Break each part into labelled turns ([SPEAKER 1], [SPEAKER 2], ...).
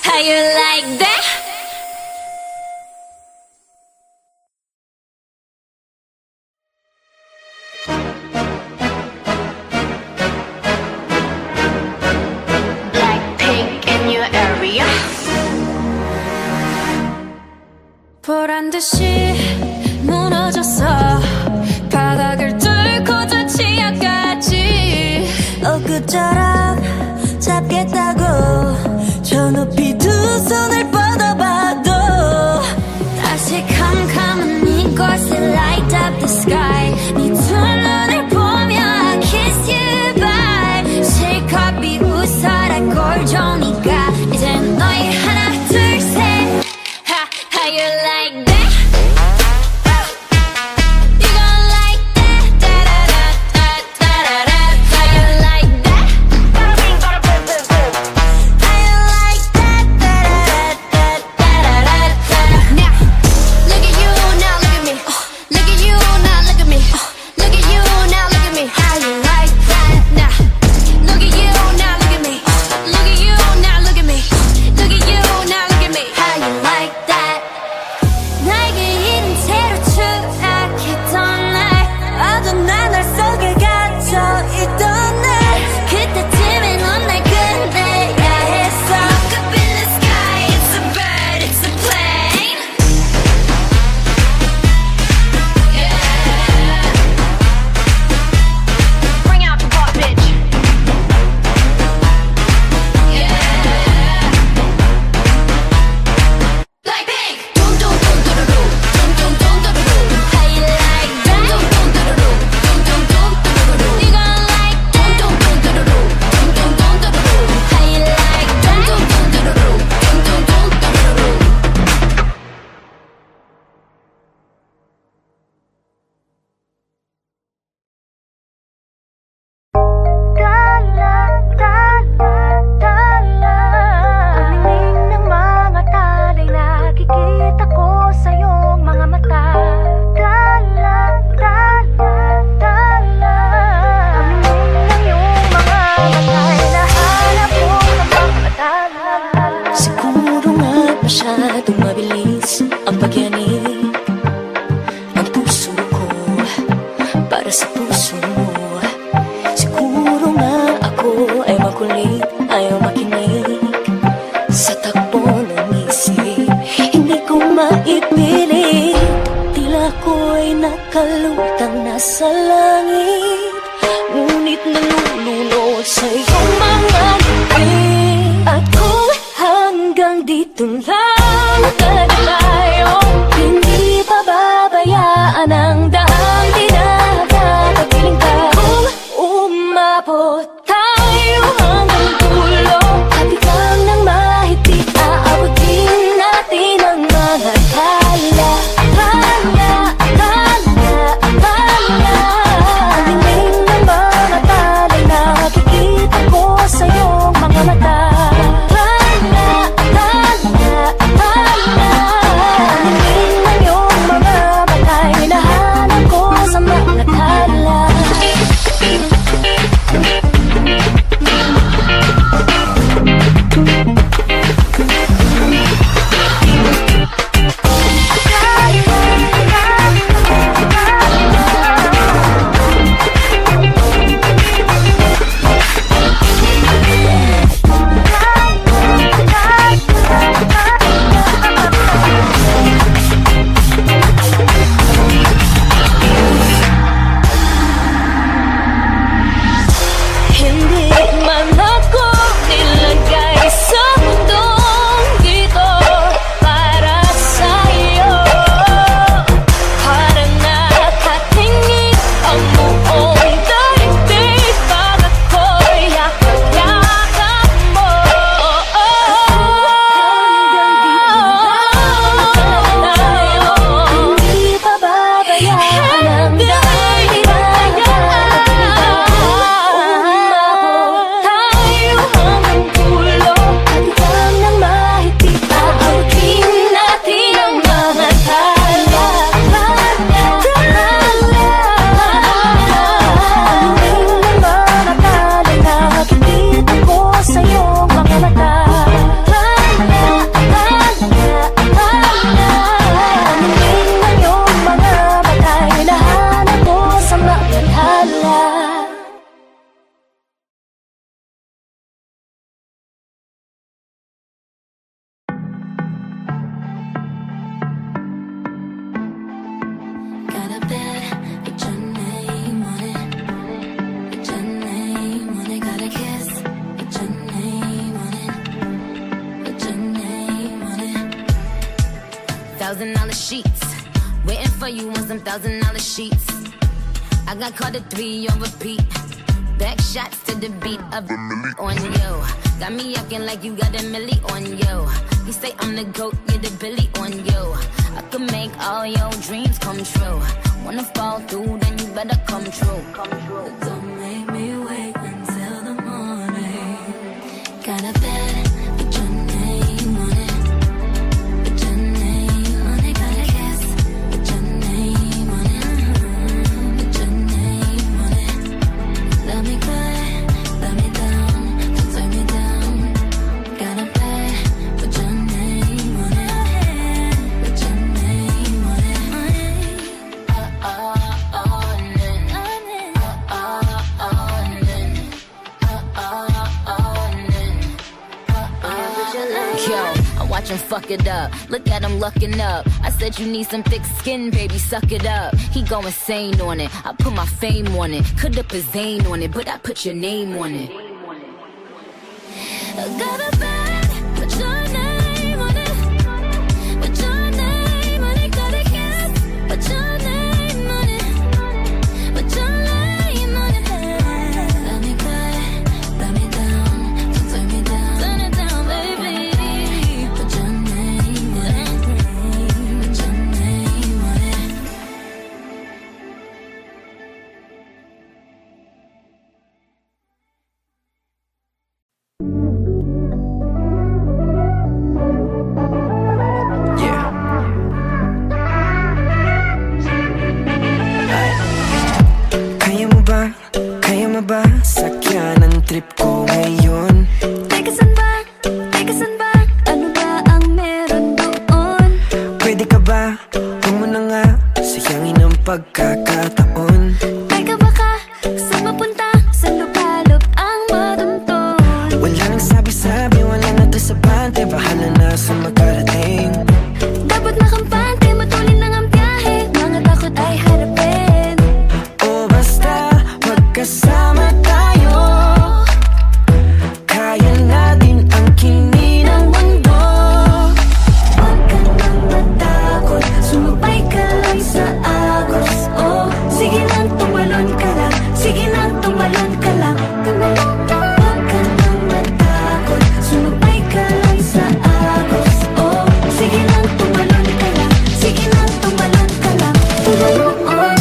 [SPEAKER 1] How you like that?
[SPEAKER 2] Blackpink in your area.
[SPEAKER 1] 보란듯이 무너졌어. 바닥을 뚫고 저 지하까지.
[SPEAKER 3] 엊그처럼 잡겠다고 저 높이 두 손을 뻗어봐도
[SPEAKER 1] 다시 캄캄한 이곳에 light up the sky. 네 두 눈을 보며 I kiss you bye. 실컷 비웃어라 꼴좋으니까 이젠 너희 하나 둘 셋. How you like that?
[SPEAKER 3] Masyadong mabilis ang pagyanig ng puso ko para sa puso mo. Siguro nga ako ay makulit, ayaw makinig sa takbo ng isip. Hindi ko maipilit, tila ko'y nakalutang nasa langit, ngunit nalulunod sa iyong mga ngipin. At kung hanggang dito lang tayo, hindi pababayaan ang daang tinatatapiling ka. Kung umabot tayo hanggang dulo, hatigang ng mahigpit, aabutin natin ang mga tala. Ang dingding ng mga tala'y nakikita
[SPEAKER 1] you want some $1,000 sheets. I got caught at 3 on repeat. Back shots to the beat of the milli on you. Got me acting like you got a milli on you. You say I'm the GOAT, you're the Billy on you. I could make all your dreams come true. Wanna fall through, then you better come true. Don't make me wait until the morning. Got a bed, put your name on it. Put your name on it. Got a kiss, put your name on it. Put your name on it. Let me cry, let me down, don't turn me down. Got a bed, put your name on it. Put your name on it. Yo, I watch him fuck it up. Look at him lucking up. I said you need some thick skin, baby, suck it up. He go insane on it. I put my fame on it. Could up his Zane on it, but I put your name on it. I got a bag, put your name on it. Put your name on it. Got a kiss, put your name on it. Put your name on it. Let me cry, let me down, don't turn me down. Turn it down, baby. Put your name on it. Put your name on it.
[SPEAKER 4] Kaya mo ba sakyan ang trip ko ngayon?
[SPEAKER 1] Teka, san ba? Teka, san ba? Ano ba ang meron doon?
[SPEAKER 4] Pwede ka ba? Huwag mo na nga sayangin ang pagkakataon.
[SPEAKER 1] Teka, baka saan mapunta? Saan lupalop ang madunton?
[SPEAKER 4] Wala nang sabi-sabi, wala na to sa bante. Bahala na sa makarating.
[SPEAKER 1] Dapat makampante, matulin lang ang biyahe. Mga takot ay harapin.
[SPEAKER 4] O basta magkasama tayo. Kaya natin ang kini ng mundo.
[SPEAKER 1] Huwag ka nang matakot, sumabay ka lang sa agos. Oh, sige lang, tumalon ka lang. Sige lang, tumalon ka lang. Huwag ka nang matakot, sumabay ka lang sa agos. Oh, sige lang, tumalon ka lang. Sige lang, tumalon ka lang. Tumalon, oh.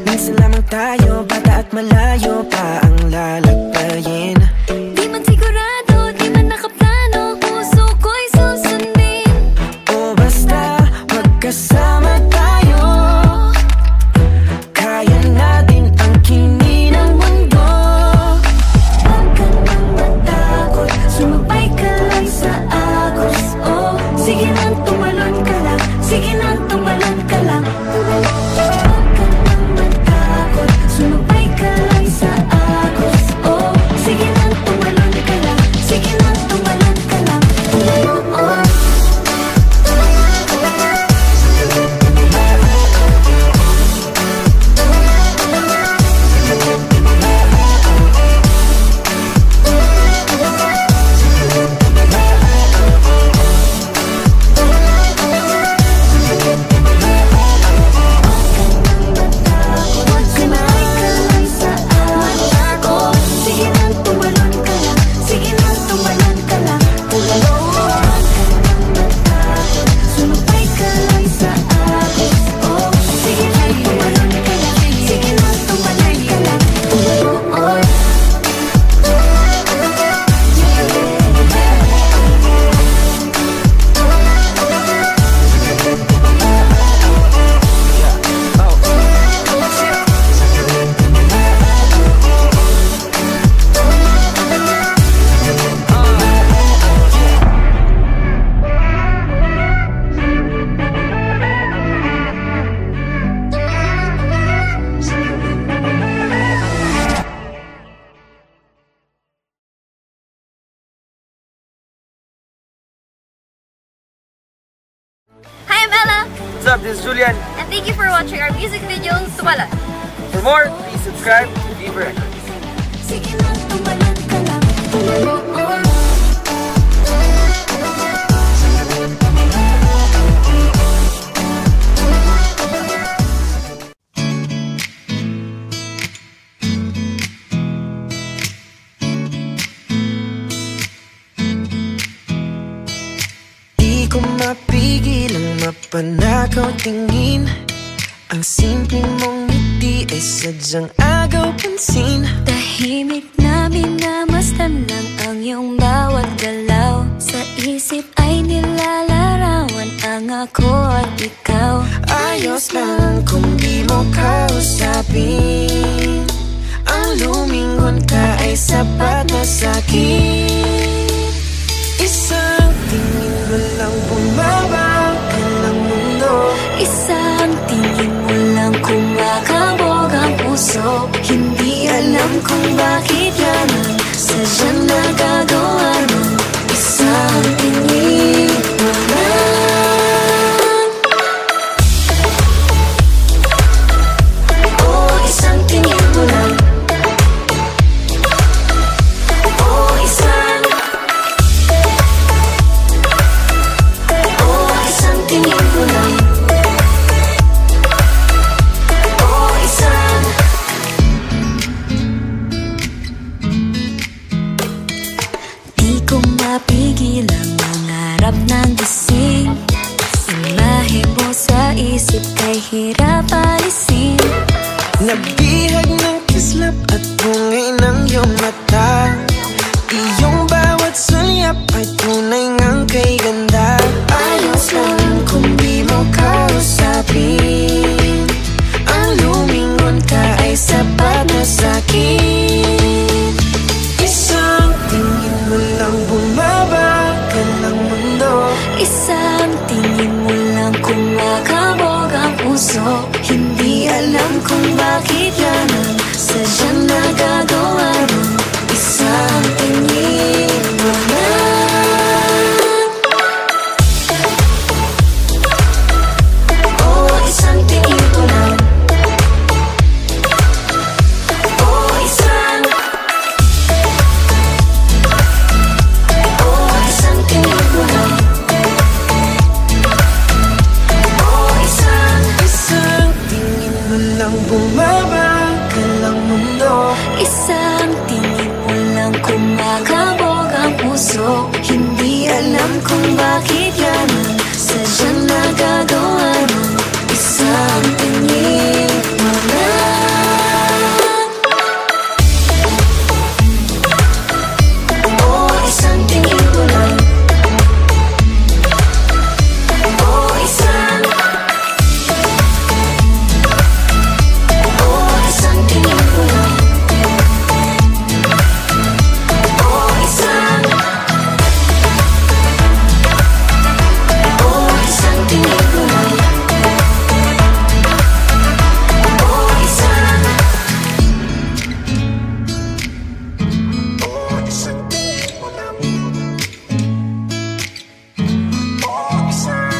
[SPEAKER 4] Minsan lamang tayo, bata at malayo pa ang lalagpayin.
[SPEAKER 1] Di man sigurado, di man nakaplano, puso ko'y susundin.
[SPEAKER 4] O basta magkasama tayo. Kaya natin ang kini ng mundo.
[SPEAKER 1] Huwag ka nang matakot, sumabay ka lang sa agos. Oh, sige lang, tumalon ka lang. Sige lang, tumalon ka lang. Huwag ka nang matakot, sumabay ka lang sa agos. Oh, sige lang, tumalon ka lang. Sige lang, tumalon ka lang. Tumalon, oh.
[SPEAKER 5] I'm Ella.
[SPEAKER 6] What's up? This is Julian.
[SPEAKER 5] And thank you for watching our music video, Tumalan.
[SPEAKER 6] For more, please subscribe to Viva Records.
[SPEAKER 1] Sige na, tumalan ka lang.
[SPEAKER 4] Di ko mapigil ang mapanakaw tingin. Ang simpleng mong ngiti ay sadyang agaw pansin.
[SPEAKER 3] Tahimik na minamasdan lang ang iyong bawat galaw. Sa isip ay nilalarawan ang ako at ikaw.
[SPEAKER 4] Ayos lang kung di mo kausapin. Ang lumingon ka ay sapat na sa'kin. Isang tingin mo lang bumabaw ka ng mundo.
[SPEAKER 3] Isang tingin mo lang kumakabog ang puso. Hindi alam kung bakit yan sadyang nagagawa ng isang tingin mo lang. Oh, isang tingin mo lang. Oh, isang. Oh, isang tingin mo lang. Mapigil ang mangarap ng gising. Imahe mo sa isip kay hirap alisin.
[SPEAKER 4] Nabihag ng kislap at bungay ng iyong mata. Iyong bawat sulyap ay tunay ngang kay ganda. Ayos lang kung di mo kausapin. Ang lumingon ka ay sapat na sa'kin. Isang tingin mo lang bumaba ka ng mundo.
[SPEAKER 3] Isang tingin mo lang kumakabog ang puso. Hindi alam kung bakit yan ang sadyang nagagawa ng isang tingin mo lang. Oh, isang tingin mo lang. Oh, isang. Oh, isang tingin mo lang. Oh, isang.
[SPEAKER 4] Isang tingin mo lang bumaba ka ng mundo.
[SPEAKER 3] Isang tingin mo lang kumakabog ang puso. Hindi alam kung bakit yan ang sadyang nagagawa ng isang tingin mo lang. Oh, isang tingin mo lang. Oh, isang. Oh, isang tingin mo lang. Oh, isang. Oh, isang tingin mo lang. Oh, isang. Oh, isang tingin mo lang. Oh, isang.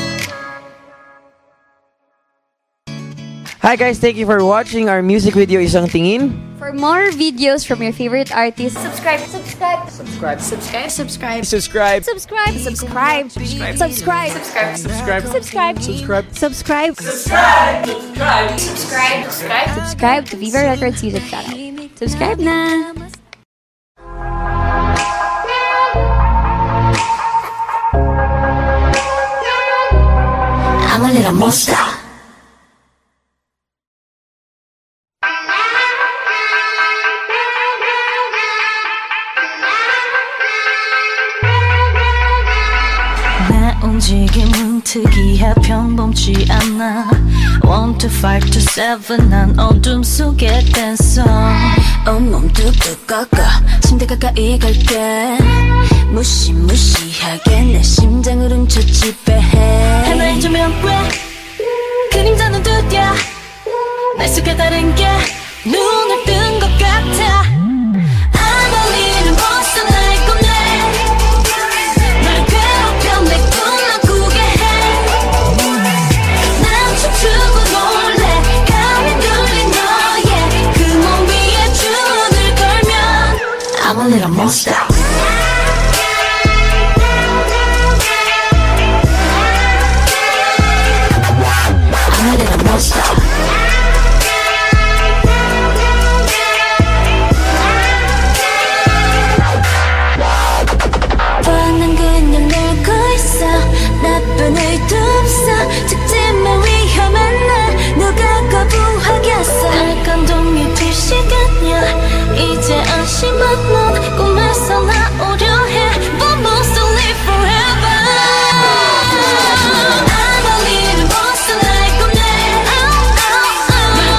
[SPEAKER 6] Hi guys, thank you for watching our music video, Isang Tingin.
[SPEAKER 5] For more videos from your favorite artists, subscribe.
[SPEAKER 6] Subscribe.
[SPEAKER 5] Subscribe.
[SPEAKER 6] Subscribe.
[SPEAKER 5] Subscribe. Subscribe. Subscribe. Subscribe.
[SPEAKER 6] Subscribe.
[SPEAKER 5] Subscribe.
[SPEAKER 6] Subscribe.
[SPEAKER 5] Subscribe. Subscribe to Viva Records YouTube channel. Subscribe na.
[SPEAKER 3] I'm a little monster. 나 움직임은 특이해 평범치 않아 1, 2, 5, 2, 7 난 어둠 속의 댄서 온몸 뚝뚝 꺾어 침대 가까이 갈게 무시무시하게 내 심장을 훔쳐 지배해 하나의 조명 왜 그림자는 두드려 날 속에 다른 게 눈을 뜬 것 같아 아무리는 벗어날 건데 날 괴롭혀 내 꿈만 꾸게 해 little monster. I'm a little monster.
[SPEAKER 1] 뻔한 그냥 놀고 있어 나쁜 의도 없어 죽지만 위험한 날 누가 거부하겠어
[SPEAKER 3] 날 감동이 시간이야 이제 안심한 넌 꿈에서 나오려 해 But most to live forever I'm a little monster like 꿈내 날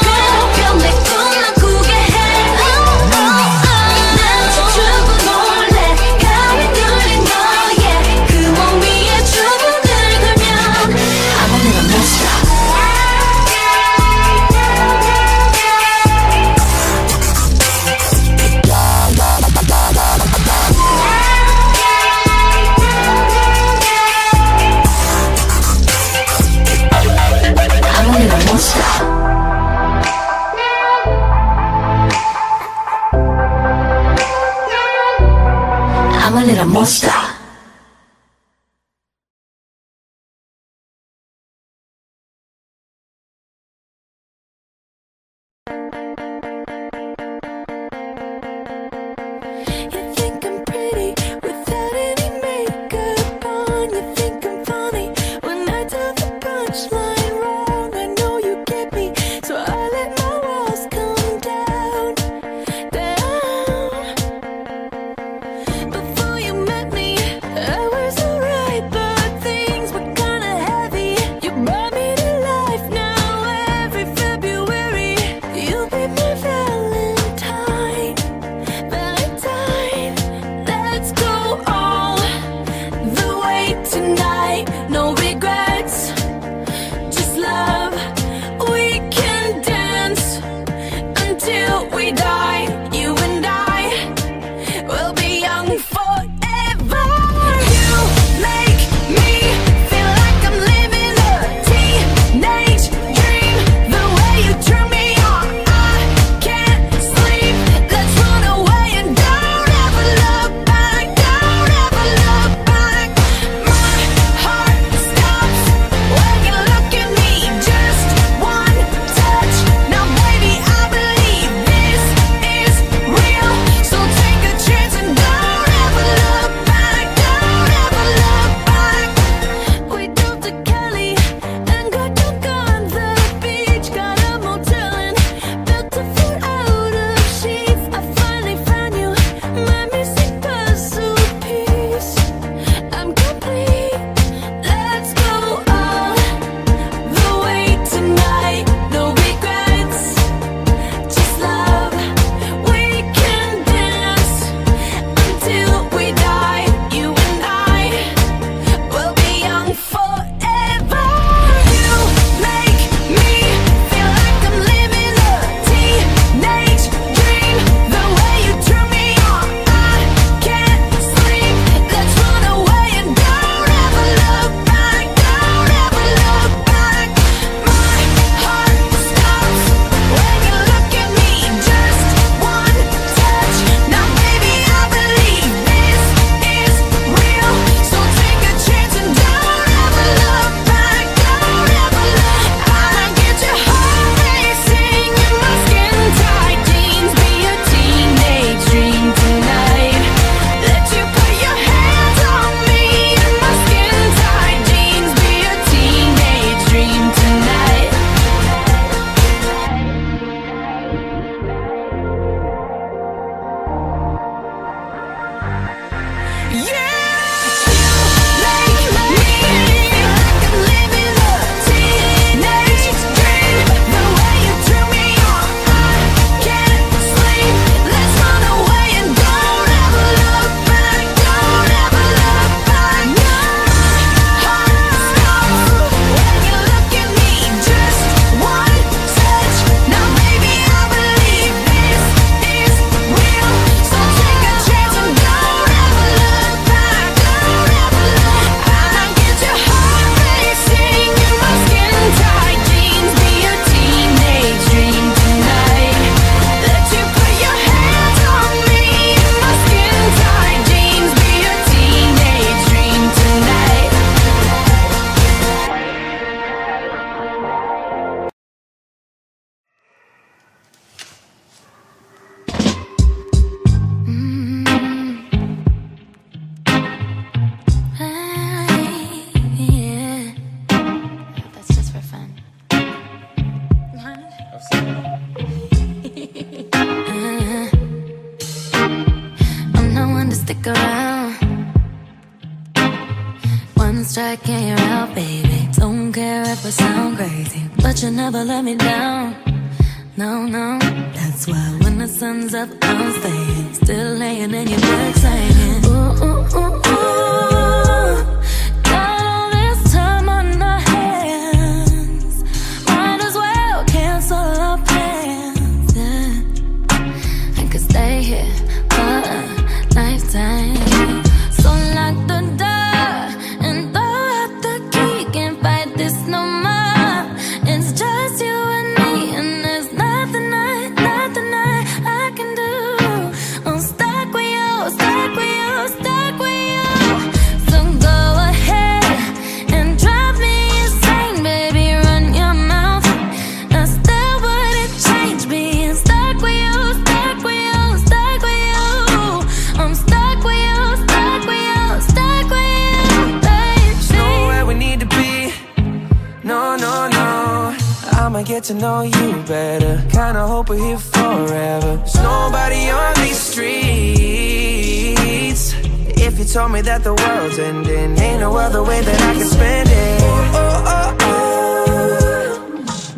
[SPEAKER 3] 괴롭혀 내 꿈만 꾸게 해 난 춤추고 놀래 가위 뚫린 너의 그 몸 위에 주문을 걸면 I'm a little monster I'm a little monster.
[SPEAKER 1] You think I'm pretty without any makeup on. You think I'm funny when I tell the punchline wrong. I know you get me, so I let my walls come down, down. Before you met me,
[SPEAKER 3] I'm striking you out, baby. Don't care if I sound crazy, but you never let me down. No, no. That's why when the sun's up, I'm staying. Still laying in your bed saying, ooh, ooh, ooh, ooh. Got all this time on our hands. Might as well cancel our plans, yeah. I could stay here for a lifetime. So lock the door and throw out the key. Can't fight this no more. It's just you and me, and there's nothing I can do. I'm stuck with you, stuck with you, stuck with you. So go ahead and drive me insane, baby, run your mouth. I still wouldn't change being stuck with you, stuck with you, stuck with you. I'm stuck with you, stuck with you, stuck with you, baby.
[SPEAKER 4] There's nowhere we need to be. No, no, no. I'ma get to know you better. Kinda hope we're here forever. There's nobody on these streets. If you told me that the world's ending, ain't no other way that I can spend it. Oh, oh, oh, oh.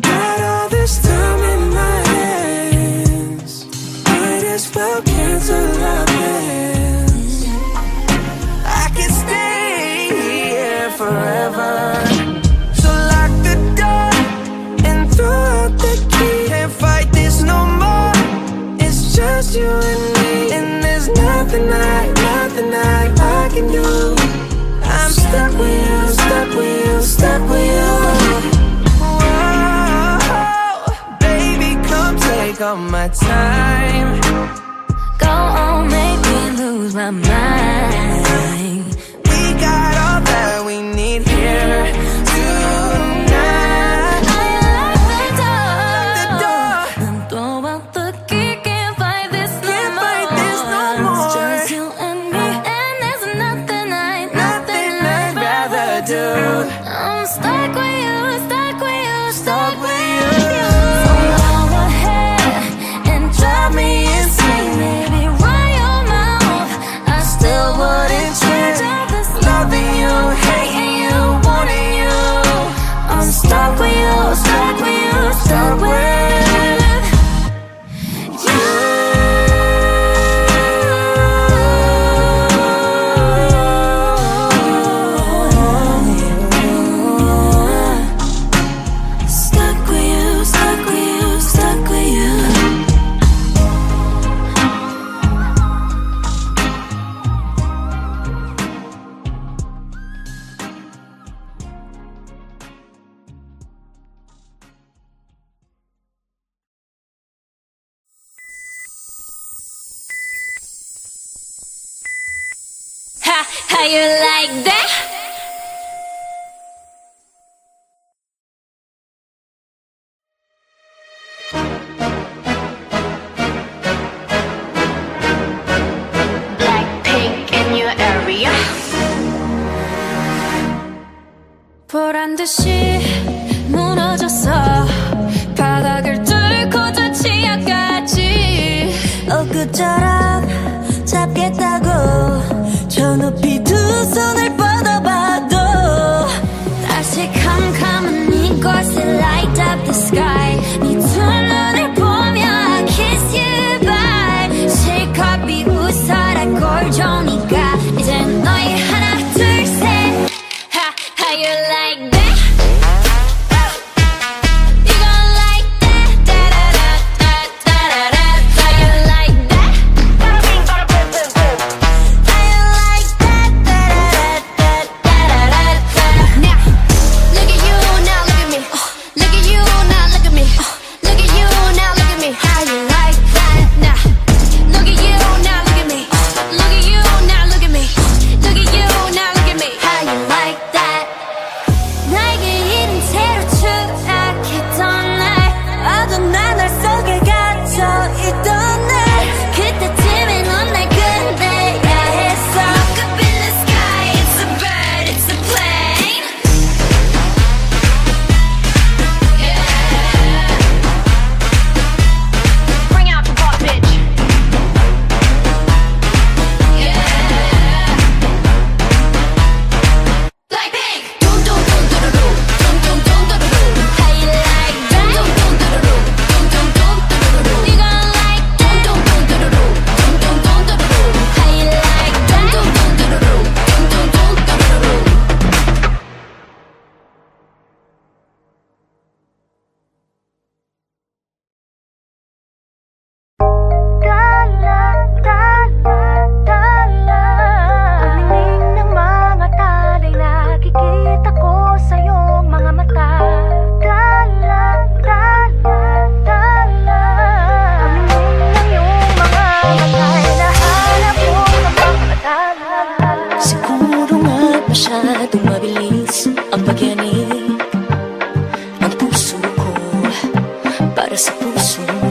[SPEAKER 4] Got all this time in my hands. Might as well cancel our plans. I can stay here forever. So lock the door and throw out the key. Can't fight this no more. It's just you and me, and there's nothing I can do. I'm stuck with you, stuck with you, stuck with you. Whoa, baby, come take all my time.
[SPEAKER 3] Go on, make me lose my mind.
[SPEAKER 4] We got all that we need here tonight.
[SPEAKER 3] I lock the door and throw out the key. Can't fight this no more. It's just you and me, and there's nothing I'd rather do. I'm stuck with you, stuck with you, stuck with you. So go ahead and drive me insane, baby, run your mouth. I still wouldn't change all this loving you, hating you, wanting you. I'm stuck with you, stuck with you, stuck with you. Stuck with you, stuck with you, stuck with you. Ha, how you like that?
[SPEAKER 2] Blackpink in your area.
[SPEAKER 3] 보란 듯이 무너졌어. 바닥을 뚫고 저 치아까지. 엊그처럼 잡겠다고 저 높이 두 손을 뻗어봐도
[SPEAKER 1] 다시 캄캄한 이곳에 light up the sky. 네 두 눈을 보며 I kiss you bye. 실컷 비웃어라 꼴 좋으니까 이제 너희 하나 둘 셋. How you like that? You gon' like that? Da-da-da-da-da-da-da. How you like that? How you like that? Da-da-da-da-da-da-da. Now, look at you, now look at me. Look at you, now look at me. Look at you, now look at me. How you like that? Now, look at you, now look at me. Look at you, now look at me. Look at you, now look at me. How you like that?
[SPEAKER 3] mabilis ang pagyanig ng puso ko para sa puso mo.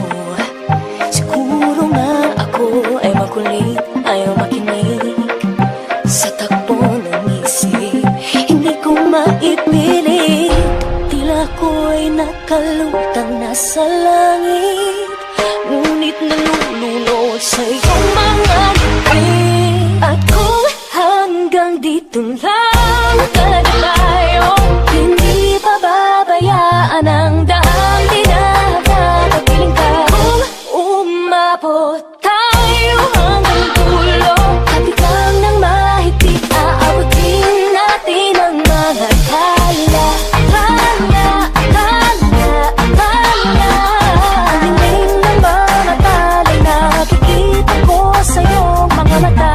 [SPEAKER 3] Siguro nga ako ay makulit, ayaw makinig sa takbo ng isip. Hindi ko maipilit, tila ko'y nakalutang nasa langit, ngunit nalulunod sa iyong mga ngiti. At kung hanggang dito lang talaga tayo, hindi pababayaan ang daang tinatatapiling ka. Kung umabot tayo hanggang dulo, kapitang ng mahigpit, aabutin natin ang mga tala. Tala, tala, tala. Ang dingding ng mga tala'y nakikita ko sa iyong mga mata.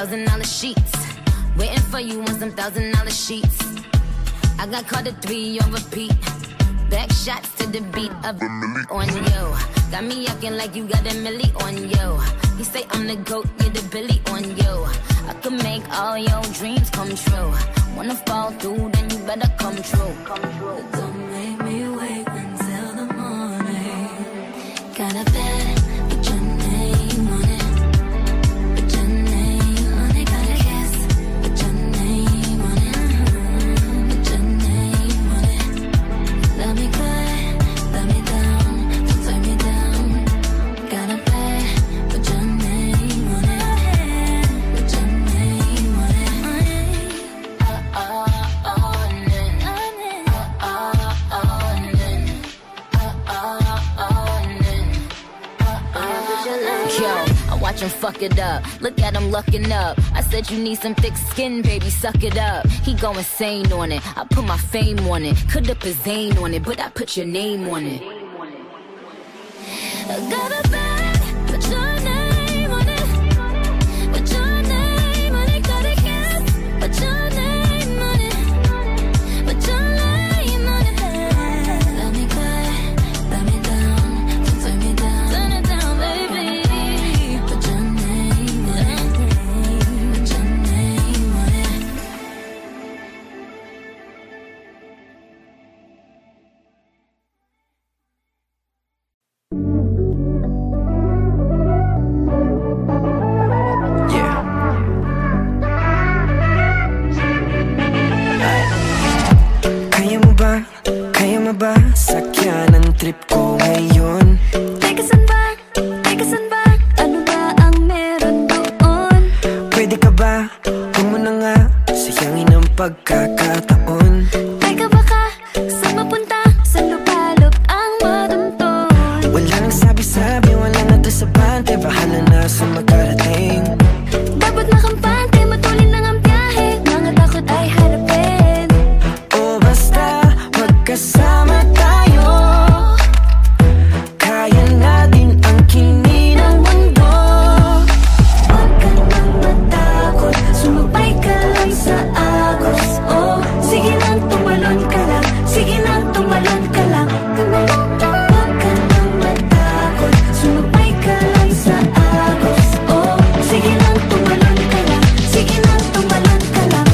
[SPEAKER 7] $1,000 sheets, waiting for you on some $1,000 sheets. I got caught at 3 on repeat, back shots to the beat of the milli on you. Got me acting like you got a milli on you. You say I'm the GOAT, you're the Billy on you. I could make all your dreams come true. Wanna fall through, then you better come true. Don't make me wait until the morning. Got a bed, put your name on it. Put your name on it. Got a kiss, put your name on it. Put your name on it. Let me cry, let me down, don't turn me down. Got a bed, put your name on it. Put your name on it. Yo, I watch him fuck it up. Look at him lucking up. I said you need some thick skin, baby, suck it up. He go insane on it. I put my fame on it. Could up his Zane on it, but I put your name on it. I got a bag, put your name on it. Put your name on it. Got a kiss, put your name on it. Put your name on it. Let me cry, let me down, don't turn me down. Turn it down, baby. Put your name on it. Put your name on it.
[SPEAKER 4] ka, huwag mo na nga sayangin ang pagkakataon.
[SPEAKER 3] Teka baka, saan mapunta? Saan lupalop ang madumtong?
[SPEAKER 4] Wala nang sabi-sabi, wala na to sa bante. Bahala na sa magkarating.
[SPEAKER 3] Dapat makampante, matulin lang ang biyahe. Mga takot ay harapin.
[SPEAKER 4] O basta, magkasama tayo. Kaya natin ang kini ng mundo.
[SPEAKER 3] Huwag ka nang matakot, sumabay ka lang sa agos. Oh, sige lang, tumalon ka lang. Sige lang, tumalon ka lang. Huwag ka nang matakot, sumabay ka lang sa agos. Oh, sige lang, tumalon ka lang. Sige lang, tumalon ka lang.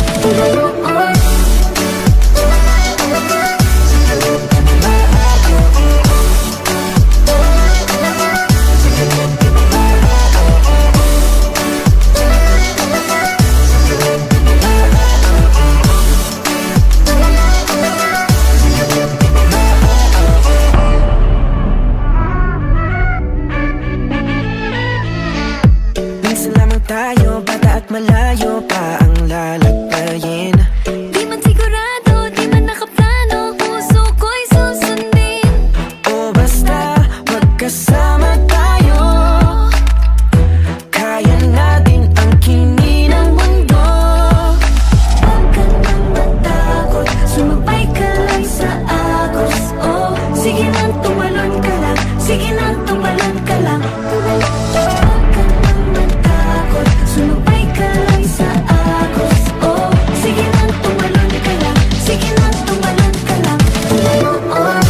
[SPEAKER 4] Minsan lamang tayo, bata at malayo pa ang lalagpayin.
[SPEAKER 3] Di man sigurado, di man nakaplano, puso ko'y susundin.
[SPEAKER 4] O basta, magkasama tayo. Kaya natin ang kini ng mundo.
[SPEAKER 3] Huwag ka nang matakot, sumabay ka lang sa agos. Oh, sige lang, tumalon ka lang. Sige lang, tumalon ka lang. Huwag ka nang matakot, sumabay ka lang sa agos. Oh, sige lang, tumalon ka lang. Sige lang, tumalon ka lang. Oh.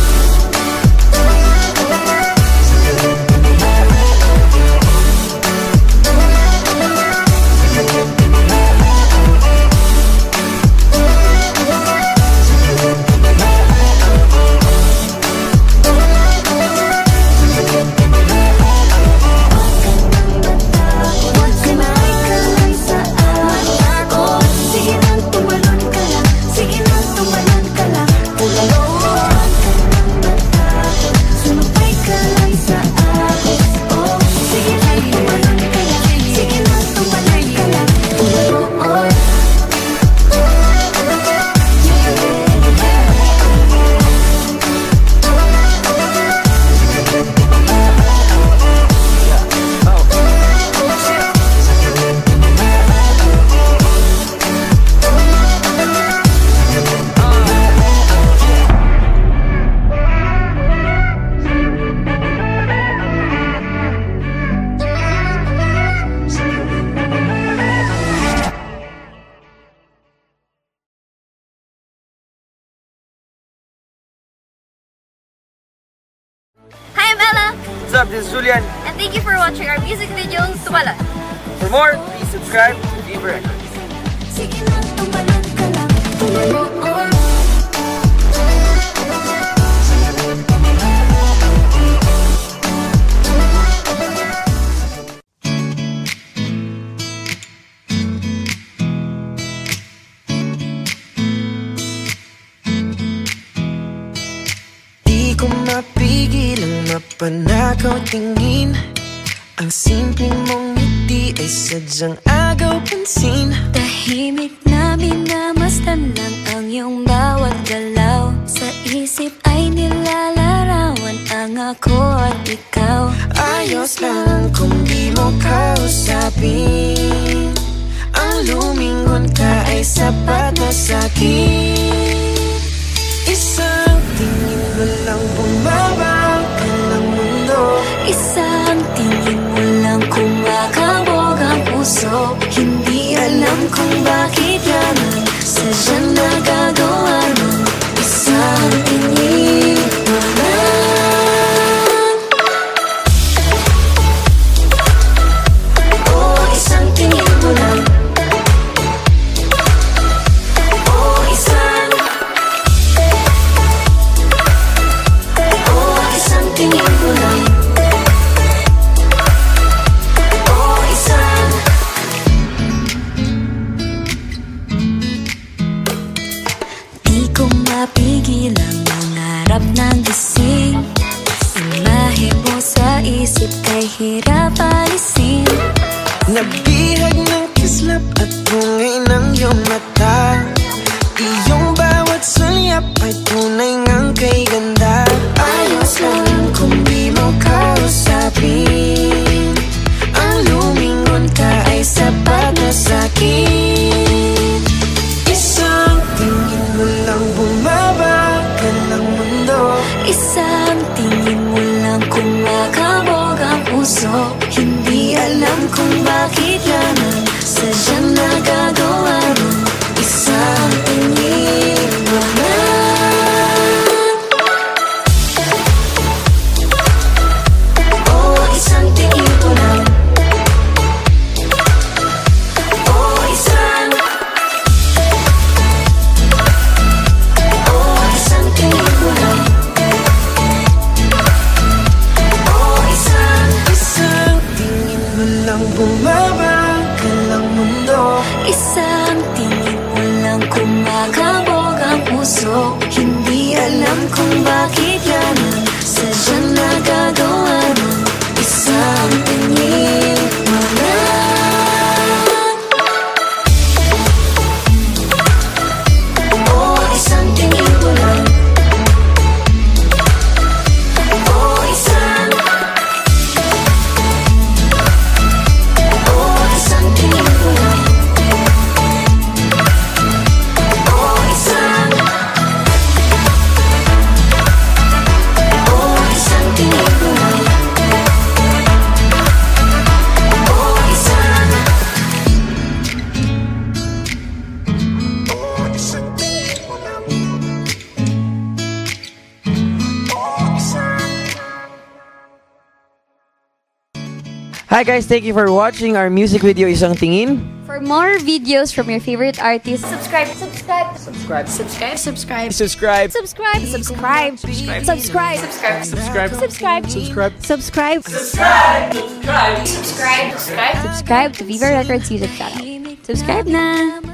[SPEAKER 5] Hi, I'm Ella,
[SPEAKER 6] What's up? This is Julian.
[SPEAKER 5] and thank you for watching our music video, Tumalon.
[SPEAKER 6] For more, please subscribe to Fever Records.
[SPEAKER 3] Sige lang, tumalon ka lang. Oh.
[SPEAKER 4] Di ko mapigil ang mapanakaw tingin. Ang simpleng mong ngiti ay sadyang agaw pansin.
[SPEAKER 3] Tahimik na minamasdan lang ang iyong bawat galaw. Sa isip ay nilalarawan ang ako at ikaw.
[SPEAKER 4] Ayos lang kung di mo kausapin. Ang lumingon ka ay sapat na sa'kin. Isang tingin mo lang bumabaw ka ng mundo.
[SPEAKER 3] Isang tingin mo lang kumakabog ang puso. Hindi alam kung bakit lamang sadyang nagagawa mo. Isang tingin mo lang. Oh, isang tingin mo lang. Oh, isang. Oh, isang tingin mo lang. Oh, isang. Di ko mapigil ang mangarap ng gising. Imahe mo sa isip kay hirap alisin.
[SPEAKER 4] Nabihag ng kislap at
[SPEAKER 1] bakit yan sadyang nagagawa ng isang tingin mo lang oh, isang tingin mo lang oh, isang tingin mo lang
[SPEAKER 6] Hi guys, thank you for watching our music video Isang Tingin.
[SPEAKER 5] For more videos from your favorite artists,
[SPEAKER 3] Subscribe.
[SPEAKER 6] Subscribe.
[SPEAKER 3] Subscribe.
[SPEAKER 6] Subscribe.
[SPEAKER 5] subscribe, subscribe, subscribe, subscribe, subscribe to Viva Records YouTube channel. Subscribe na!